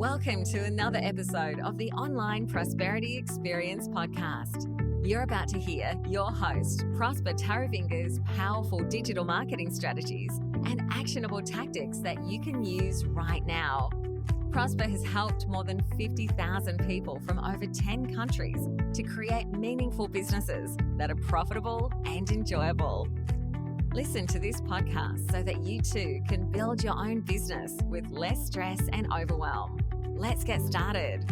Welcome to another episode of the Online Prosperity Experience podcast. You're about to hear your host, Prosper Taravinga's powerful digital marketing strategies and actionable tactics that you can use right now. Prosper has helped more than 50,000 people from over 10 countries to create meaningful businesses that are profitable and enjoyable. Listen to this podcast so that you too can build your own business with less stress and overwhelm. Let's get started.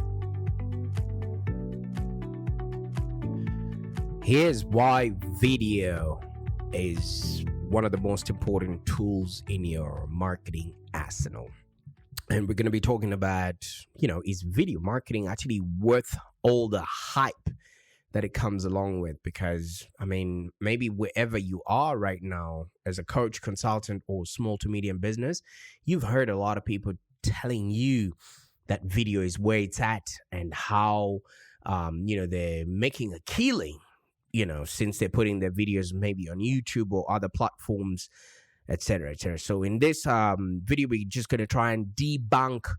Here's why video is one of the most important tools in your marketing arsenal. And we're going to be talking about, is video marketing actually worth all the hype that it comes along with? Because, maybe wherever you are right now as a coach, consultant, or small to medium business, you've heard a lot of people telling you that video is where it's at and how, they're making a killing, since they're putting their videos maybe on YouTube or other platforms, etc., etc. So in this video, we're just going to try and debunk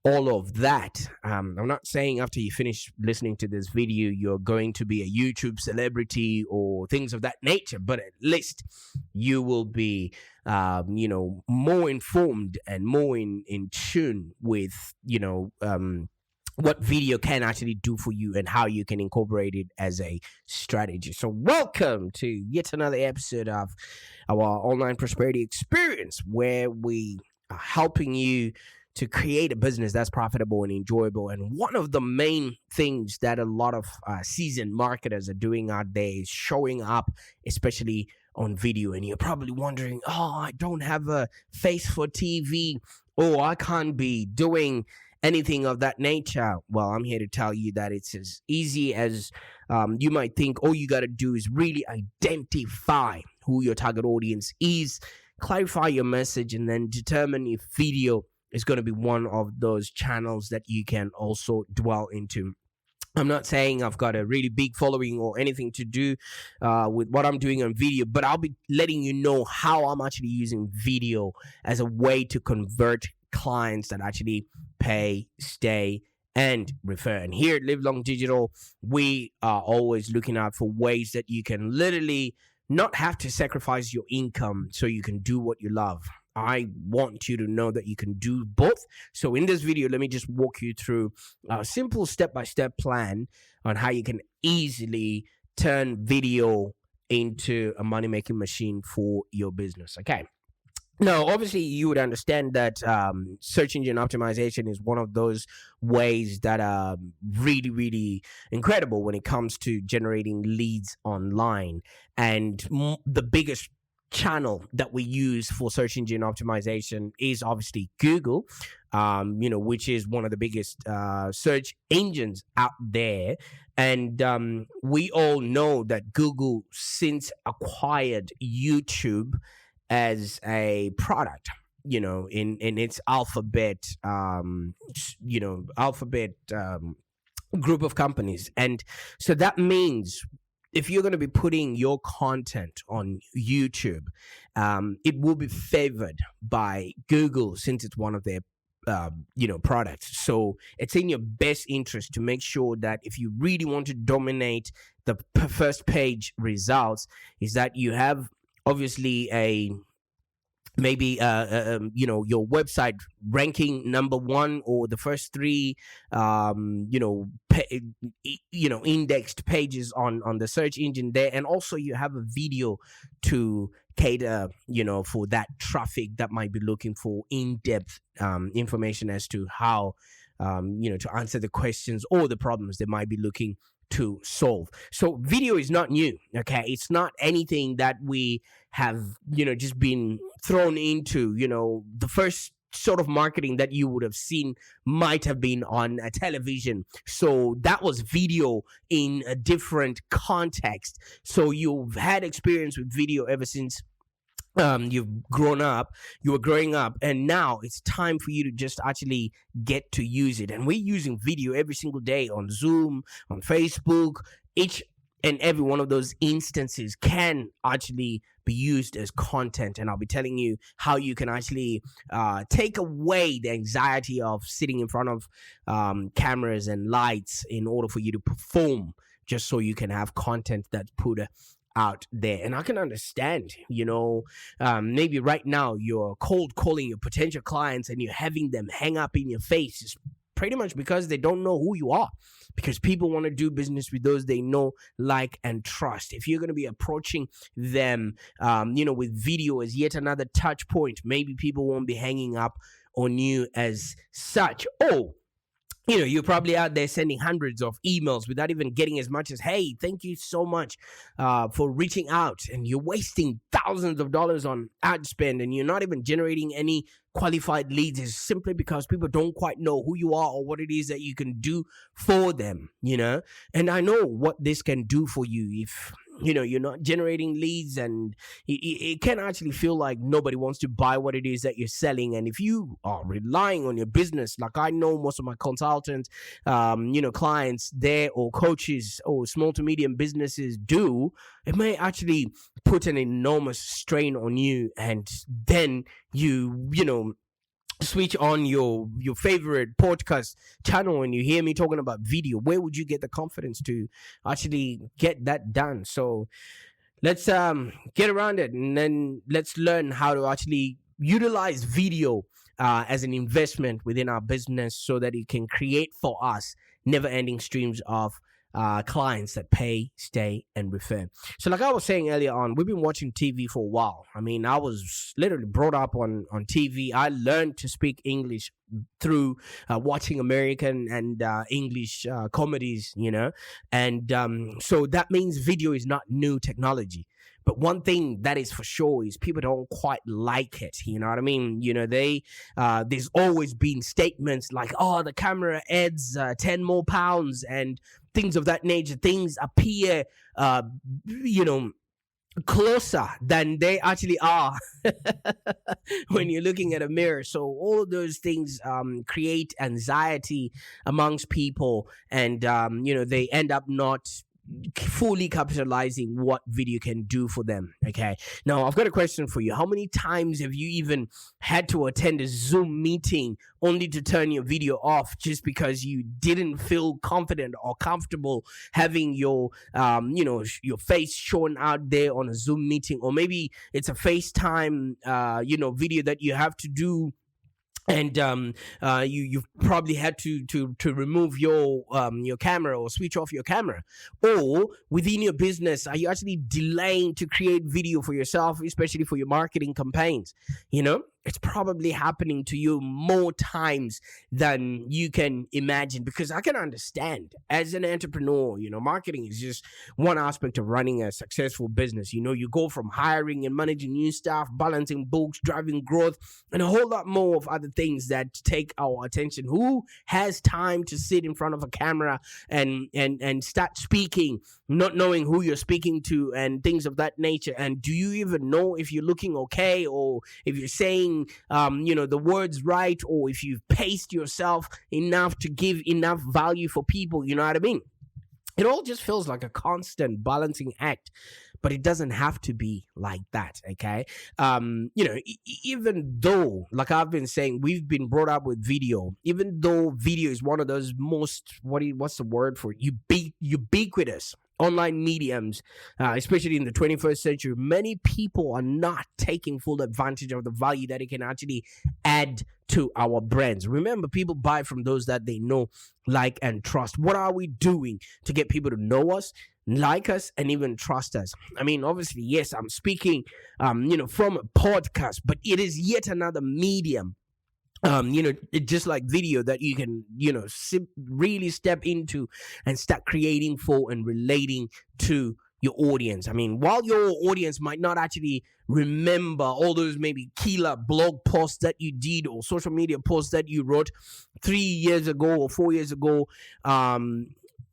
all of that. I'm not saying after you finish listening to this video, you're going to be a YouTube celebrity or things of that nature, but at least you will be, more informed and more in tune with, what video can actually do for you and how you can incorporate it as a strategy. So welcome to yet another episode of our Online Prosperity Experience, where we are helping you to create a business that's profitable and enjoyable. And one of the main things that a lot of seasoned marketers are doing out there is showing up, especially on video. And you're probably wondering, I don't have a face for TV, or I can't be doing anything of that nature. Well, I'm here to tell you that it's as easy as you might think. All you got to do is really identify who your target audience is, clarify your message, and then determine if video is going to be one of those channels that you can also dwell into. I'm not saying I've got a really big following or anything to do with what I'm doing on video, but I'll be letting you know how I'm actually using video as a way to convert clients that actually pay, stay, and refer. And here at Live Long Digital, we are always looking out for ways that you can literally not have to sacrifice your income so you can do what you love. I want you to know that you can do both. So in this video, let me just walk you through a simple step-by-step plan on how you can easily turn video into a money-making machine for your business. Okay. Now, obviously, you would understand that search engine optimization is one of those ways that are really, really incredible when it comes to generating leads online. And the biggest channel that we use for search engine optimization is obviously Google, which is one of the biggest search engines out there. And we all know that Google since acquired YouTube as a product, in its alphabet group of companies. And so that means if you're going to be putting your content on YouTube, it will be favored by Google since it's one of their products. So it's in your best interest to make sure that if you really want to dominate the first page results, is that you have obviously your website ranking number one or the first three indexed pages on the search engine there, and also you have a video to cater for that traffic that might be looking for in-depth information as to how to answer the questions or the problems they might be looking to solve. So video is not new, okay? It's not anything that we have, just been thrown into. The first sort of marketing that you would have seen might have been on a television. So that was video in a different context. So you've had experience with video ever since you were growing up, and now it's time for you to just actually get to use it. And we're using video every single day on Zoom, on Facebook, each and every one of those instances can actually be used as content. And I'll be telling you how you can actually take away the anxiety of sitting in front of cameras and lights in order for you to perform, just so you can have content that's put out there. And I can understand, maybe right now you're cold calling your potential clients and you're having them hang up in your face. It's pretty much because they don't know who you are, because people want to do business with those they know, like, and trust. If you're going to be approaching them with video as yet another touch point, maybe people won't be hanging up on you as such. Oh, you're probably out there sending hundreds of emails without even getting as much as, hey, thank you so much for reaching out. And you're wasting thousands of dollars on ad spend, and you're not even generating any qualified leads. Is simply because people don't quite know who you are or what it is that you can do for them, And I know what this can do for you if you're not generating leads, and it can actually feel like nobody wants to buy what it is that you're selling. And if you are relying on your business, like I know most of my consultants, clients there, or coaches or small to medium businesses do, it may actually put an enormous strain on you. And then you switch on your favorite podcast channel and you hear me talking about video. Where would you get the confidence to actually get that done? So let's get around it, and then let's learn how to actually utilize video as an investment within our business, so that it can create for us never-ending streams of clients that pay, stay, and refer. So like I was saying earlier on, we've been watching TV for a while. I mean, I was literally brought up on TV. I learned to speak English through watching American and English comedies, and so that means video is not new technology. But one thing that is for sure is people don't quite like it. You know what I mean? There's always been statements like, oh, the camera adds 10 more pounds and things of that nature. Things appear, closer than they actually are when you're looking at a mirror. So all those things create anxiety amongst people, and they end up not fully capitalizing what video can do for them. Okay, now I've got a question for you. How many times have you even had to attend a Zoom meeting only to turn your video off just because you didn't feel confident or comfortable having your your face shown out there on a Zoom meeting? Or maybe it's a FaceTime video that you have to do, and you've probably had to remove your camera or switch off your camera. Or within your business, are you actually delaying to create video for yourself, especially for your marketing campaigns? It's probably happening to you more times than you can imagine, because I can understand, as an entrepreneur, marketing is just one aspect of running a successful business. You go from hiring and managing new staff, balancing books, driving growth, and a whole lot more of other things that take our attention. Who has time to sit in front of a camera and start speaking, not knowing who you're speaking to and things of that nature? And do you even know if you're looking okay, or if you're saying the words right, or if you've paced yourself enough to give enough value for people? You know what I mean? It all just feels like a constant balancing act, but it doesn't have to be like that. Okay. Even though, like I've been saying, we've been brought up with video, even though video is one of those most, what's the word for it? Ubiquitous online mediums, especially in the 21st century, many people are not taking full advantage of the value that it can actually add to our brands. Remember, people buy from those that they know, like, and trust. What are we doing to get people to know us, like us, and even trust us? I mean, obviously, yes, I'm speaking, from a podcast, but it is yet another medium. It's just like video that you can, really step into and start creating for and relating to your audience. I mean, while your audience might not actually remember all those maybe killer blog posts that you did or social media posts that you wrote 3 years ago or 4 years ago,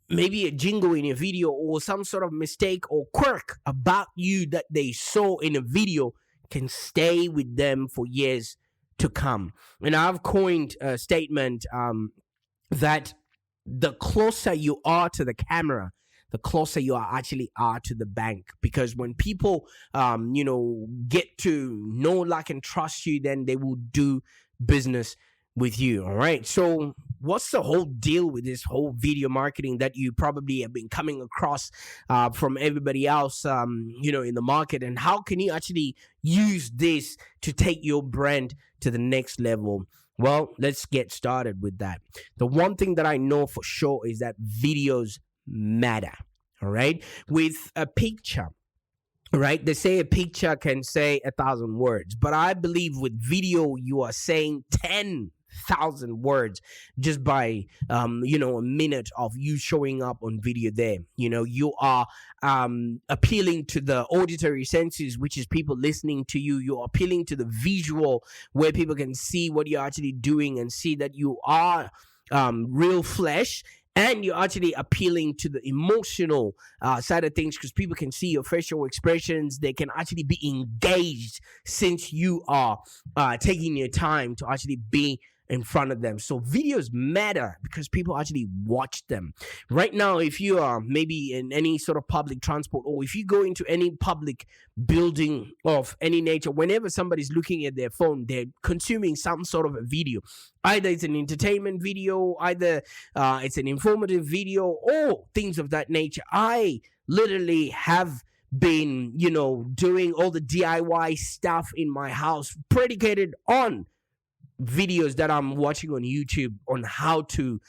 maybe a jingle in a video or some sort of mistake or quirk about you that they saw in a video can stay with them for years to come. And I've coined a statement that the closer you are to the camera, the closer you are to the bank. Because when people, get to know, like, and trust you, then they will do business with you. All right. So what's the whole deal with this whole video marketing that you probably have been coming across from everybody else, in the market? And how can you actually use this to take your brand to the next level? Well, let's get started with that. The one thing that I know for sure is that videos matter. All right. With a picture, right? They say a picture can say 1,000 words, but I believe with video, you are saying 10,000 words just by, a minute of you showing up on video there. You are appealing to the auditory senses, which is people listening to you. You're appealing to the visual, where people can see what you're actually doing and see that you are real flesh. And you're actually appealing to the emotional side of things, because people can see your facial expressions. They can actually be engaged since you are taking your time to actually be in front of them. So videos matter because people actually watch them. Right now, if you are maybe in any sort of public transport, or if you go into any public building of any nature, whenever somebody's looking at their phone, they're consuming some sort of a video. Either it's an entertainment video, either it's an informative video, or things of that nature. I literally have been, doing all the DIY stuff in my house predicated on videos that I'm watching on YouTube on how to,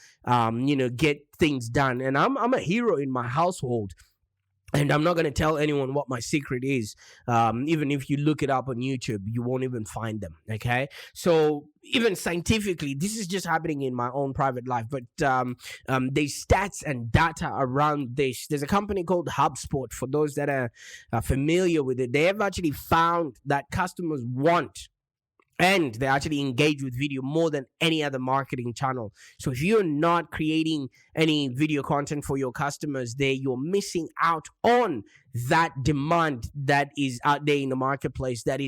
get things done. And I'm a hero in my household. And I'm not going to tell anyone what my secret is. Even if you look it up on YouTube, you won't even find them. Okay. So even scientifically, this is just happening in my own private life. But there's stats and data around this. There's a company called HubSpot. For those that are familiar with it, they have actually found that customers want, and they actually engage with video more than any other marketing channel. So if you're not creating any video content for your customers there, you're missing out on that demand that is out there in the marketplace that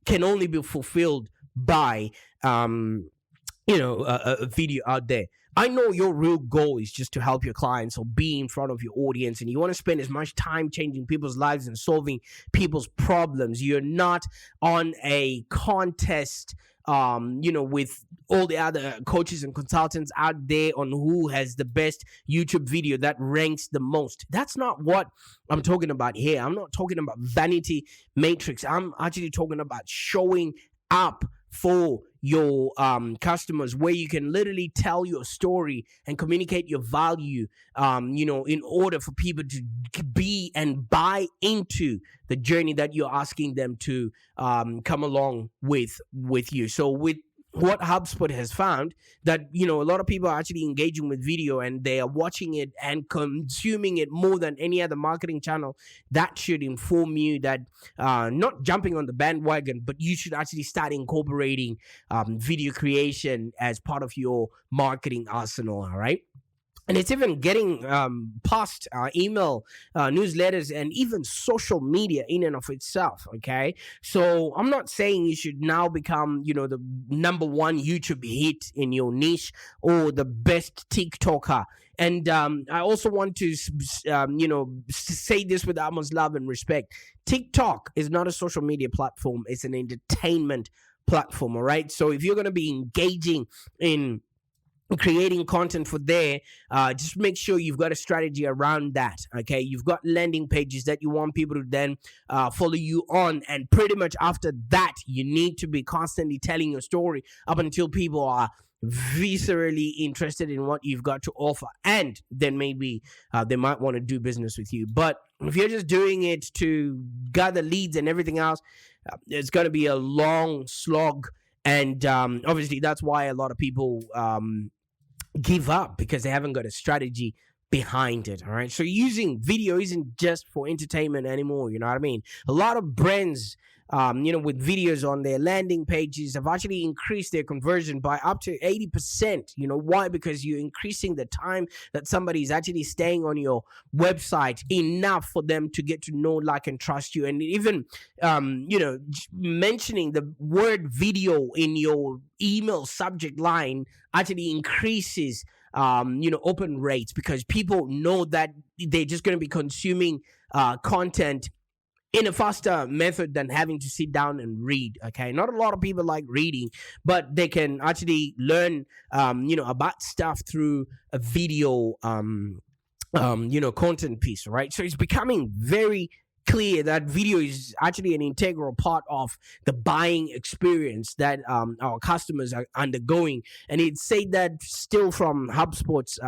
can only be fulfilled by a video out there. I know your real goal is just to help your clients or be in front of your audience, and you want to spend as much time changing people's lives and solving people's problems. You're not on a contest, with all the other coaches and consultants out there on who has the best YouTube video that ranks the most. That's not what I'm talking about here. I'm not talking about vanity matrix. I'm actually talking about showing up for your customers, where you can literally tell your story and communicate your value, in order for people to be and buy into the journey that you're asking them to come along with you. So with what HubSpot has found, that a lot of people are actually engaging with video, and they are watching it and consuming it more than any other marketing channel. That should inform you that not jumping on the bandwagon, but you should actually start incorporating video creation as part of your marketing arsenal. All right. And it's even getting past email, newsletters, and even social media in and of itself, okay? So I'm not saying you should now become, the number one YouTube hit in your niche or the best TikToker. And I also want to, say this with utmost love and respect. TikTok is not a social media platform. It's an entertainment platform, all right? So if you're going to be engaging in creating content for there, just make sure you've got a strategy around that. Okay, you've got landing pages that you want people to then follow you on, and pretty much after that, you need to be constantly telling your story up until people are viscerally interested in what you've got to offer, and then maybe they might want to do business with you. But if you're just doing it to gather leads and everything else, it's going to be a long slog. And obviously that's why a lot of people give up, because they haven't got a strategy behind it. All right. So using video isn't just for entertainment anymore. You know what I mean? A lot of brands, with videos on their landing pages have actually increased their conversion by up to 80%. You know why? Because you're increasing the time that somebody is actually staying on your website enough for them to get to know, like, and trust you. And even, mentioning the word video in your email subject line actually increases open rates, because people know that they're just going to be consuming content in a faster method than having to sit down and read. Okay, not a lot of people like reading, but they can actually learn about stuff through a video content piece, right? So it's becoming very clear that video is actually an integral part of the buying experience that our customers are undergoing. And it said that still from HubSpot's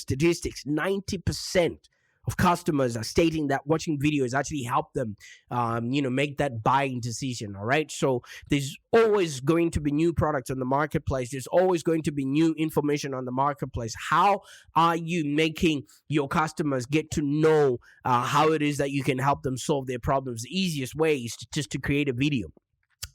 statistics, 90% of customers are stating that watching videos actually help them make that buying decision. All right, so there's always going to be new products on the marketplace. There's always going to be new information on the marketplace. How are you making your customers get to know how it is that you can help them solve their problems? The easiest way is just to create a video.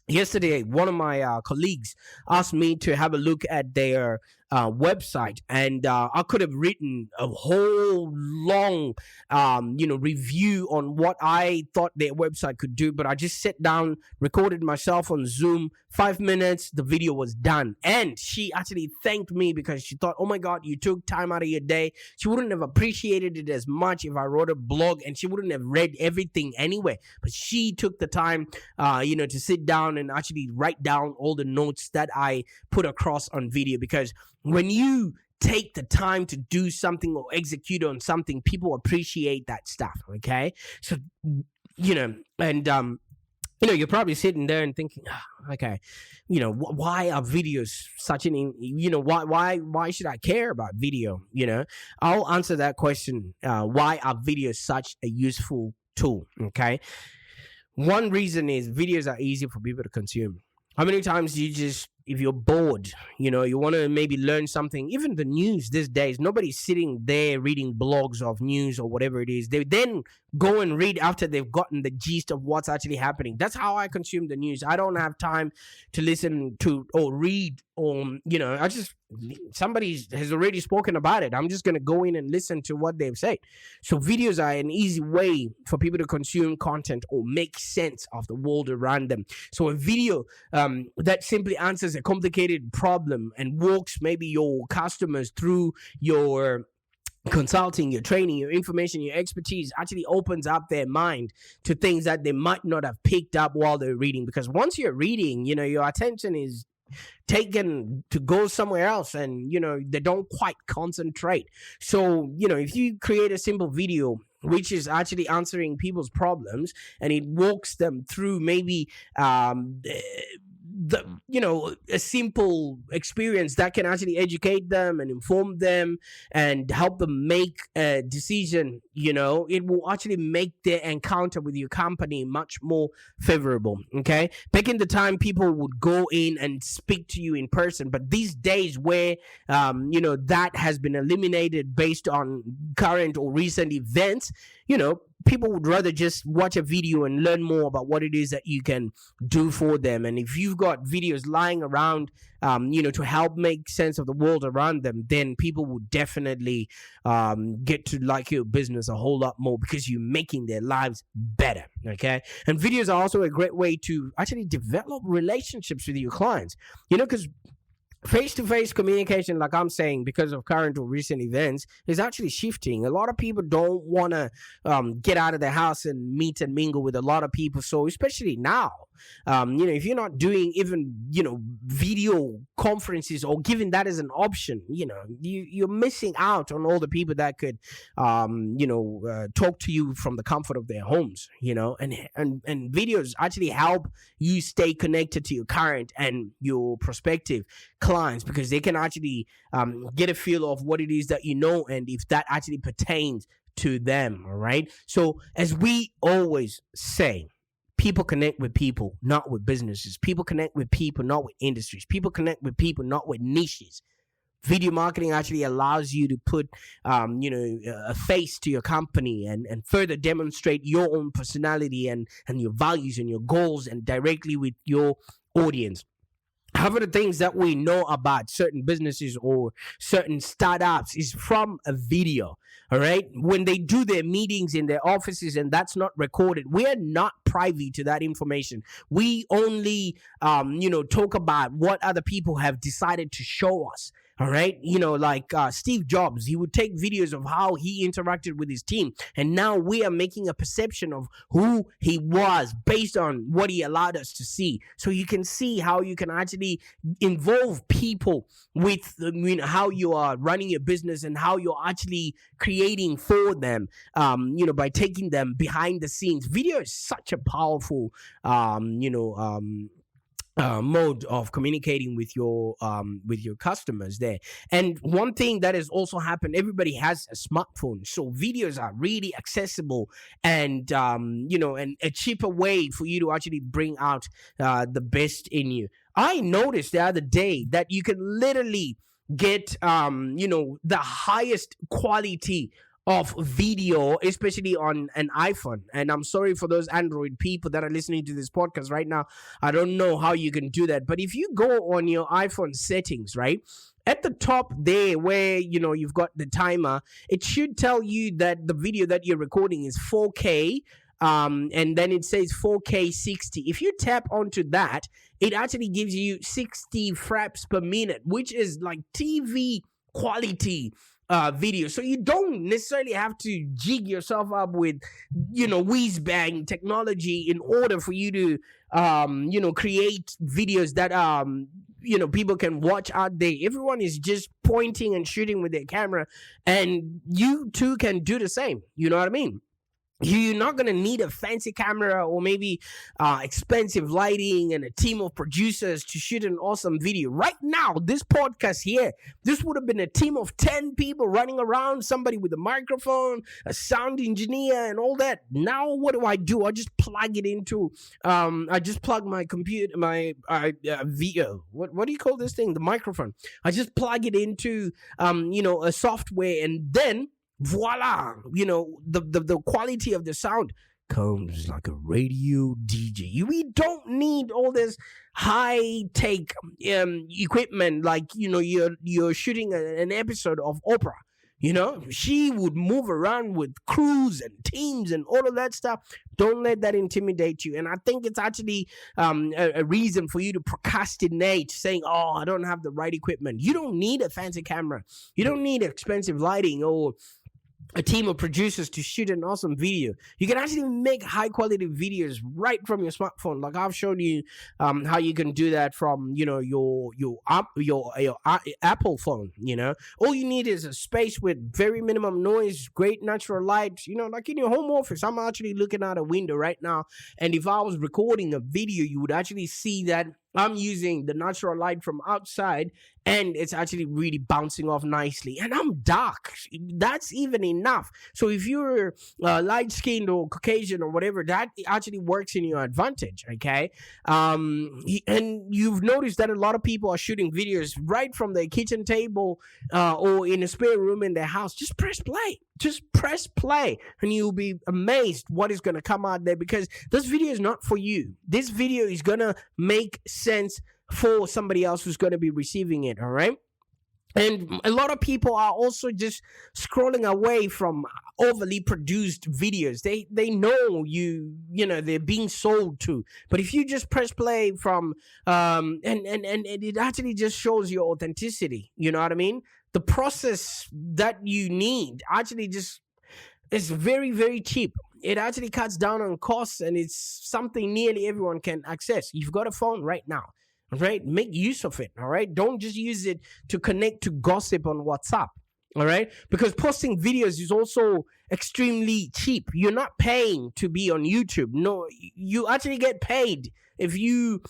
Yesterday, one of my colleagues asked me to have a look at their website, and I could have written a whole long, review on what I thought their website could do. But I just sat down, recorded myself on Zoom. 5 minutes, the video was done, and she actually thanked me because she thought, "Oh my God, you took time out of your day." She wouldn't have appreciated it as much if I wrote a blog, and she wouldn't have read everything anyway. But she took the time, to sit down and actually write down all the notes that I put across on video. Because when you take the time to do something or execute on something, people appreciate that stuff. Okay, so you're probably sitting there and thinking, okay, why are videos such an, why should I care about video? I'll answer that question. Why are videos such a useful tool? Okay. One reason is videos are easy for people to consume. How many times if you're bored, you want to maybe learn something, even the news these days, nobody's sitting there reading blogs of news or whatever it is. They then go and read after they've gotten the gist of what's actually happening. That's how I consume the news. I don't have time to listen to or read, or somebody has already spoken about it. I'm just going to go in and listen to what they've said. So videos are an easy way for people to consume content or make sense of the world around them. So a video that simply answers a complicated problem and walks maybe your customers through your consulting, your training, your information, your expertise actually opens up their mind to things that they might not have picked up while they're reading. Because once you're reading, your attention is taken to go somewhere else, and they don't quite concentrate. So if you create a simple video which is actually answering people's problems, and it walks them through maybe a simple experience that can actually educate them and inform them and help them make a decision, it will actually make their encounter with your company much more favorable. Okay, back in the time, people would go in and speak to you in person, but these days where that has been eliminated based on current or recent events, people would rather just watch a video and learn more about what it is that you can do for them. And if you've got videos lying around, to help make sense of the world around them, then people will definitely get to like your business a whole lot more, because you're making their lives better. Okay. And videos are also a great way to actually develop relationships with your clients, because face-to-face communication, like I'm saying, because of current or recent events, is actually shifting. A lot of people don't want to get out of their house and meet and mingle with a lot of people. So especially now, if you're not doing even, video conferences or giving that as an option, you're missing out on all the people that could, talk to you from the comfort of their homes, and videos actually help you stay connected to your current and your prospective clients, because they can actually get a feel of what it is that and if that actually pertains to them. All right. So as we always say, people connect with people, not with businesses. People connect with people, not with industries. People connect with people, not with niches. Video marketing actually allows you to put, a face to your company and further demonstrate your own personality and your values and your goals, and directly with your audience. However, the things that we know about certain businesses or certain startups is from a video. All right. When they do their meetings in their offices and that's not recorded, we are not privy to that information. We only, talk about what other people have decided to show us. All right, like Steve Jobs, he would take videos of how he interacted with his team, and now we are making a perception of who he was based on what he allowed us to see. So you can see how you can actually involve people with how you are running your business and how you're actually creating for them, by taking them behind the scenes. Video is such a powerful mode of communicating with your customers there. And one thing that has also happened, everybody has a smartphone, so videos are really accessible, and and a cheaper way for you to actually bring out the best in you. I noticed the other day that you can literally get the highest quality of video, especially on an iPhone. And I'm sorry for those Android people that are listening to this podcast right now. I don't know how you can do that. But if you go on your iPhone settings, right, at the top there where you've got the timer, it should tell you that the video that you're recording is 4K. And then it says 4K 60. If you tap onto that, it actually gives you 60 frames per minute, which is like TV quality video. So you don't necessarily have to jig yourself up with whiz bang technology in order for you to create videos that people can watch out there. Everyone is just pointing and shooting with their camera, and you too can do the same. You know what I mean? You're not going to need a fancy camera or maybe expensive lighting and a team of producers to shoot an awesome video. Right now, this podcast here, this would have been a team of 10 people running around, somebody with a microphone, a sound engineer, and all that. Now, what do? I just plug it into, I just plug my computer, my VO. What do you call this thing? The microphone. I just plug it into, a software, and then voila, the quality of the sound comes like a radio DJ. We don't need all this high tech equipment like you're shooting an episode of Oprah. She would move around with crews and teams and all of that stuff. Don't let that intimidate you. And I think it's actually a reason for you to procrastinate, saying, oh, I don't have the right equipment. You don't need a fancy camera. You don't need expensive lighting or a team of producers to shoot an awesome video. You can actually make high quality videos right from your smartphone. Like I've shown you how you can do that from your Apple phone. All you need is a space with very minimum noise, great natural light. Like in your home office. I'm actually looking out a window right now, and if I was recording a video, you would actually see that I'm using the natural light from outside, and it's actually really bouncing off nicely. And I'm dark. That's even enough. So if you're light-skinned or Caucasian or whatever, that actually works in your advantage, okay? And you've noticed that a lot of people are shooting videos right from their kitchen table or in a spare room in their house. Just press play. Just press play, and you'll be amazed what is going to come out there, because this video is not for you. This video is going to make sense for somebody else who's going to be receiving it, all right? And a lot of people are also just scrolling away from overly produced videos. They know they're being sold to. But if you just press play from and it actually just shows your authenticity, you know what I mean? The process that you need actually just is very, very cheap. It actually cuts down on costs, and it's something nearly everyone can access. You've got a phone right now, right? Make use of it, all right? Don't just use it to connect to gossip on WhatsApp, all right? Because posting videos is also extremely cheap. You're not paying to be on YouTube. No, you actually get paid if you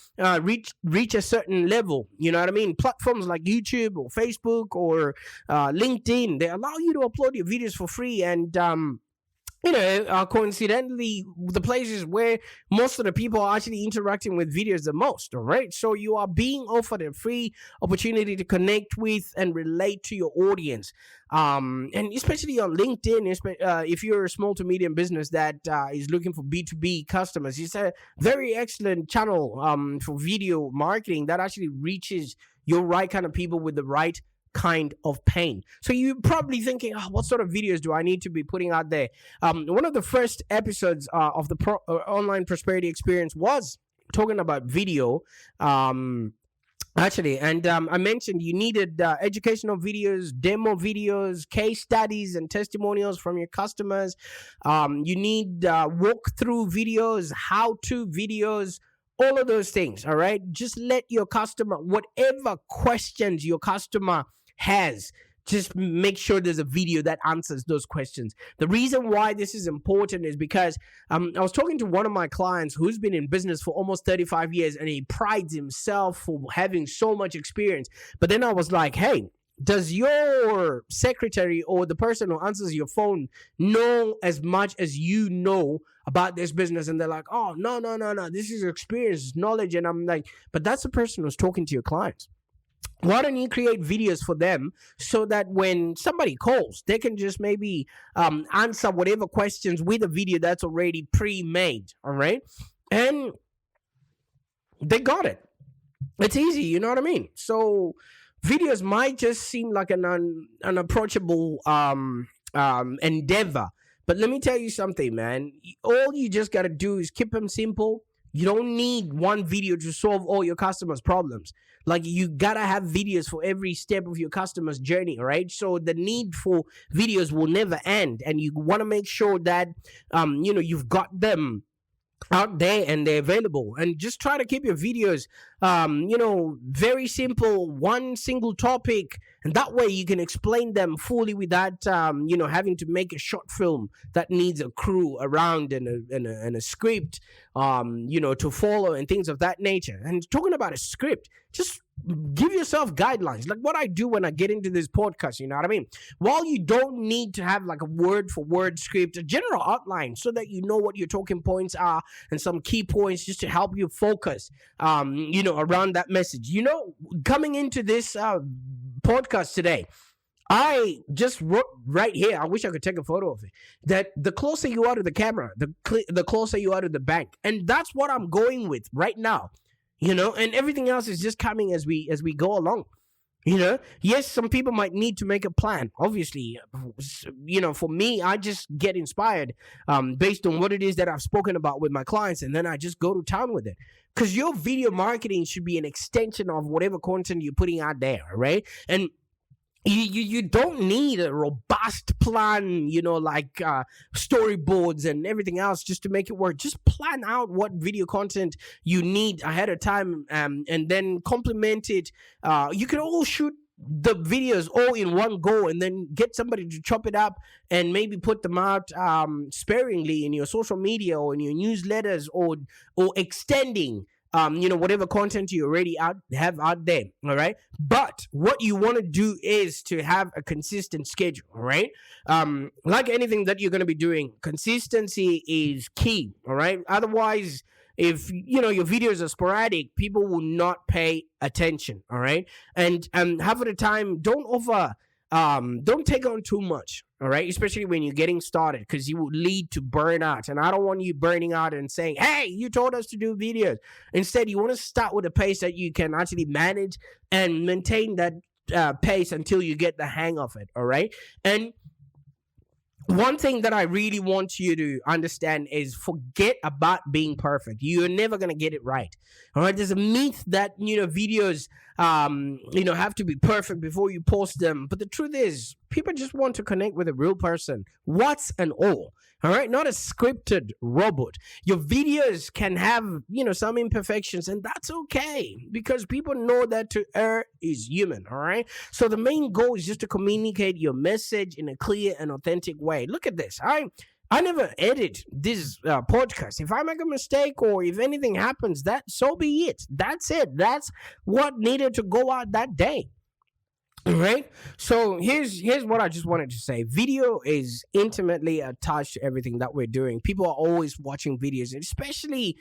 reach a certain level. You know what I mean? Platforms like YouTube or Facebook or LinkedIn, they allow you to upload your videos for free, and coincidentally, the places where most of the people are actually interacting with videos the most, all right? So you are being offered a free opportunity to connect with and relate to your audience. And especially on LinkedIn, if you're a small to medium business that is looking for B2B customers, it's a very excellent channel for video marketing that actually reaches your right kind of people with the right kind of pain. So you're probably thinking, what sort of videos do I need to be putting out there? One of the first episodes of the online prosperity experience was talking about video. Actually, and I mentioned you needed educational videos, demo videos, case studies, and testimonials from your customers. You need walkthrough videos, how to videos, all of those things. All right. Just let your customer, whatever questions your customer has, just make sure there's a video that answers those questions. The reason why this is important is because I was talking to one of my clients who's been in business for almost 35 years and he prides himself for having so much experience. But then I was like, hey, does your secretary or the person who answers your phone know as much as you know about this business? And they're like, oh, no, no, no, no. This is experience, knowledge. And I'm like, but that's the person who's talking to your clients. Why don't you create videos for them so that when somebody calls, they can just maybe answer whatever questions with a video that's already pre-made, all right? And they got it. It's easy, you know what I mean? So videos might just seem like an unapproachable endeavor. But let me tell you something, man. All you just got to do is keep them simple. You don't need one video to solve all your customers' problems. Like, you gotta have videos for every step of your customer's journey, right? So the need for videos will never end, and you want to make sure that you've got them out there and they're available. And just try to keep your videos very simple, one single topic, and that way you can explain them fully without having to make a short film that needs a crew around and a script to follow and things of that nature. And talking about a script, just give yourself guidelines, like what I do when I get into this podcast. You know what I mean? While you don't need to have like a word for word script, a general outline so that you know what your talking points are and some key points just to help you focus around that message. Coming into this podcast today, I just wrote right here, I wish I could take a photo of it, that the closer you are to the camera, the closer you are to the bank. And that's what I'm going with right now. And everything else is just coming as we go along. Yes, some people might need to make a plan. Obviously, for me, I just get inspired based on what it is that I've spoken about with my clients, and then I just go to town with it. Because your video marketing should be an extension of whatever content you're putting out there, right? And you don't need a robust plan, like storyboards and everything else just to make it work. Just plan out what video content you need ahead of time, and then complement it. You can all shoot the videos all in one go and then get somebody to chop it up and maybe put them out sparingly in your social media or in your newsletters or extending whatever content you already have out there. All right. But what you want to do is to have a consistent schedule. All right. Like anything that you're going to be doing, consistency is key. All right. Otherwise, if your videos are sporadic, people will not pay attention. All right. And half of the time, don't take on too much. All right, especially when you're getting started, because you will lead to burnout. And I don't want you burning out and saying, hey, you told us to do videos. Instead, you want to start with a pace that you can actually manage and maintain that pace until you get the hang of it. All right. And one thing that I really want you to understand is forget about being perfect. You're never going to get it right. All right. There's a myth that, videos, have to be perfect before you post them. But the truth is, people just want to connect with a real person. What's and all. All right. Not a scripted robot. Your videos can have, some imperfections, and that's okay, because people know that to err is human. All right. So the main goal is just to communicate your message in a clear and authentic way. Look at this. I never edit this podcast. If I make a mistake or if anything happens, so be it. That's it. That's what needed to go out that day. Right. So here's what I just wanted to say. Video is intimately attached to everything that we're doing. People are always watching videos, especially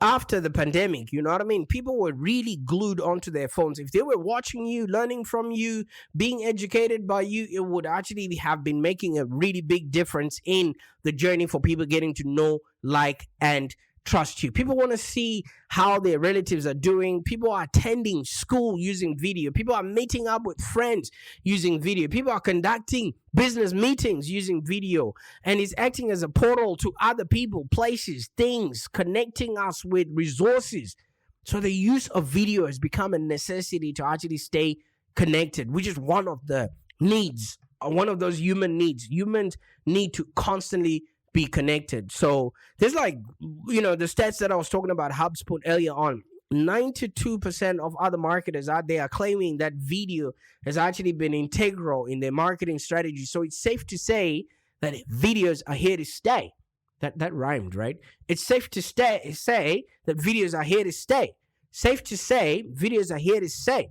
after the pandemic. You know what I mean? People were really glued onto their phones. If they were watching you, learning from you, being educated by you, it would actually have been making a really big difference in the journey for people getting to know, like, and trust you. People want to see how their relatives are doing. People are attending school using video. People are meeting up with friends using video. People are conducting business meetings using video, and it's acting as a portal to other people, places, things, connecting us with resources So the use of video has become a necessity to actually stay connected, which is one of the needs, one of those human needs. Humans need to constantly be connected. So there's the stats that I was talking about HubSpot earlier on. 92% of other marketers out there are claiming that video has actually been integral in their marketing strategy. So it's safe to say that videos are here to stay. That rhymed, right? It's safe to say that videos are here to stay. Safe to say videos are here to stay.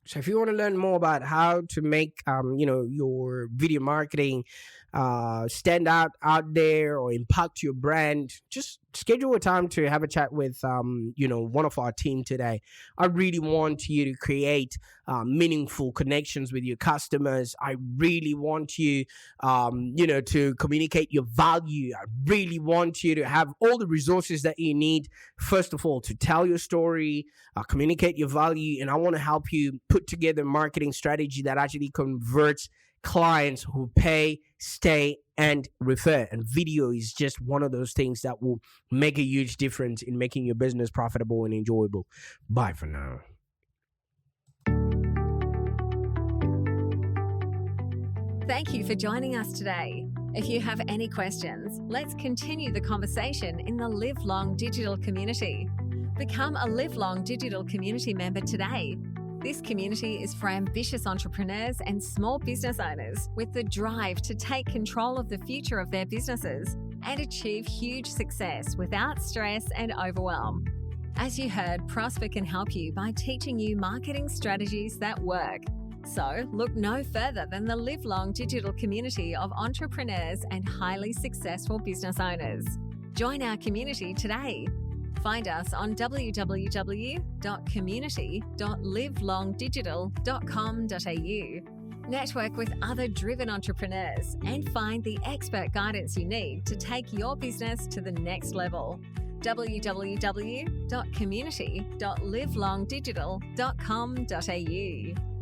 So if you want to learn more about how to make your video marketing stand out there or impact your brand, just schedule a time to have a chat with one of our team today. I really want you to create meaningful connections with your customers. I really want you to communicate your value. I really want you to have all the resources that you need, first of all, to tell your story, communicate your value, and I want to help you put together a marketing strategy that actually converts clients who pay, stay, and refer. And video is just one of those things that will make a huge difference in making your business profitable and enjoyable. Bye for now. Thank you for joining us today. If you have any questions, let's continue the conversation in the Live Long Digital community. Become a Live Long Digital community member today. This community is for ambitious entrepreneurs and small business owners with the drive to take control of the future of their businesses and achieve huge success without stress and overwhelm. As you heard, Prosper can help you by teaching you marketing strategies that work. So look no further than the Live Long Digital community of entrepreneurs and highly successful business owners. Join our community today. Find us on www.community.livelongdigital.com.au. Network with other driven entrepreneurs and find the expert guidance you need to take your business to the next level. www.community.livelongdigital.com.au